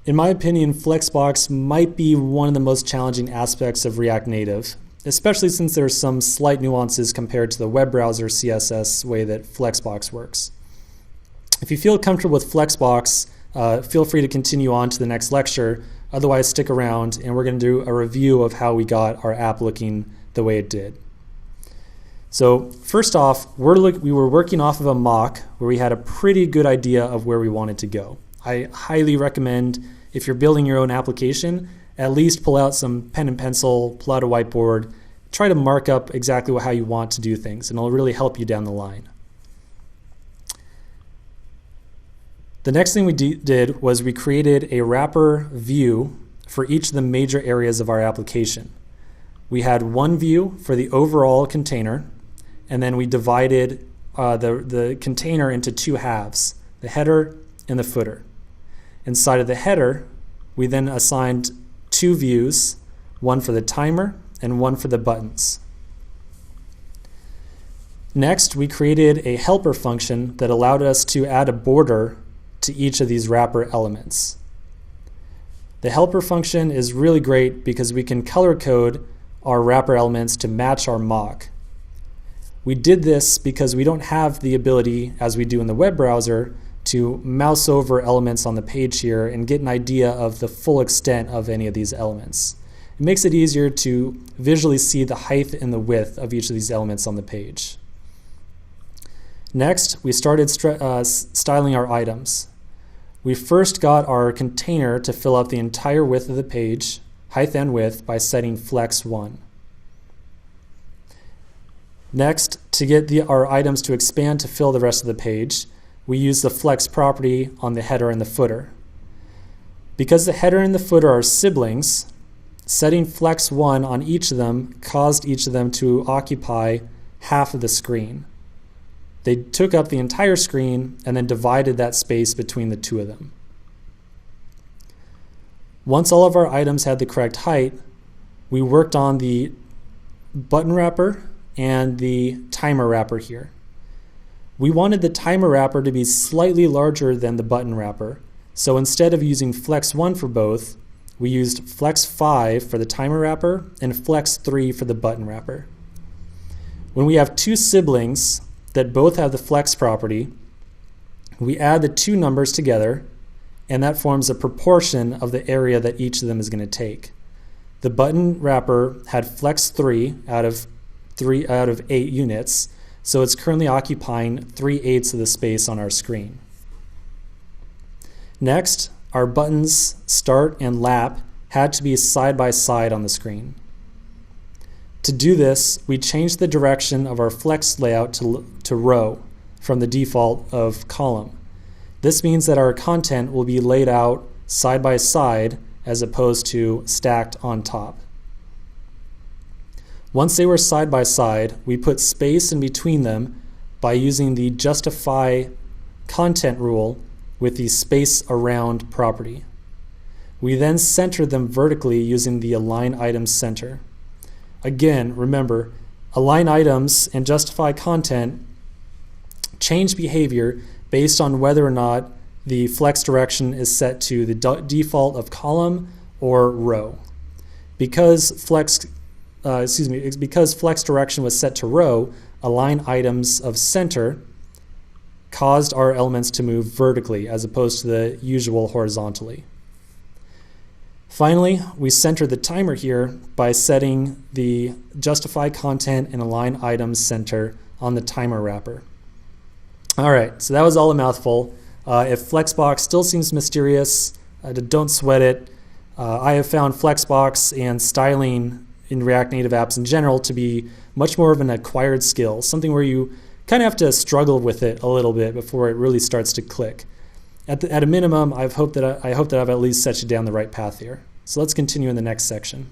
In my opinion, Flexbox might be one of the most challenging aspects of React Native, especially since there are some slight nuances compared to the web browser CSS way that Flexbox works. If you feel comfortable with Flexbox, feel free to continue on to the next lecture. Otherwise, stick around and we're going to do a review of how we got our app looking the way it did. So first off, we were working off of a mock where we had a pretty good idea of where we wanted to go. I highly recommend, if you're building your own application, at least pull out some pen and pencil, pull out a whiteboard, try to mark up exactly how you want to do things, and it'll really help you down the line. The next thing we did was we created a wrapper view for each of the major areas of our application. We had one view for the overall container, and then we divided the container into two halves, the header and the footer. Inside of the header, we then assigned two views, one for the timer and one for the buttons. Next, we created a helper function that allowed us to add a border to each of these wrapper elements. The helper function is really great because we can color code our wrapper elements to match our mock. We did this because we don't have the ability, as we do in the web browser, to mouse over elements on the page here and get an idea of the full extent of any of these elements. It makes it easier to visually see the height and the width of each of these elements on the page. Next, we started styling our items. We first got our container to fill up the entire width of the page, height and width, by setting flex 1. Next, to get our items to expand to fill the rest of the page, we use the flex property on the header and the footer. Because the header and the footer are siblings, setting flex 1 on each of them caused each of them to occupy half of the screen. They took up the entire screen and then divided that space between the two of them. Once all of our items had the correct height, we worked on the button wrapper and the timer wrapper here. We wanted the timer wrapper to be slightly larger than the button wrapper, so instead of using flex 1 for both, we used flex 5 for the timer wrapper and flex 3 for the button wrapper. When we have two siblings that both have the flex property, we add the two numbers together, and that forms a proportion of the area that each of them is going to take. The button wrapper had flex 3 out of 8 units, so it's currently occupying 3/8 of the space on our screen. Next, our buttons start and lap had to be side by side on the screen. To do this, we changed the direction of our flex layout to row from the default of column. This means that our content will be laid out side by side as opposed to stacked on top. Once they were side by side, we put space in between them by using the justify content rule with the space around property. We then centered them vertically using the align items center. Again, remember, align items and justify content change behavior based on whether or not the flex direction is set to the default of column or row. Because flex direction was set to row, align items of center caused our elements to move vertically as opposed to the usual horizontally. Finally, we center the timer here by setting the justify content and align items center on the timer wrapper. All right, so that was all a mouthful. If Flexbox still seems mysterious, don't sweat it. I have found Flexbox and styling in React Native apps in general to be much more of an acquired skill, something where you kind of have to struggle with it a little bit before it really starts to click. At a minimum, I hope that I've at least set you down the right path here. So let's continue in the next section.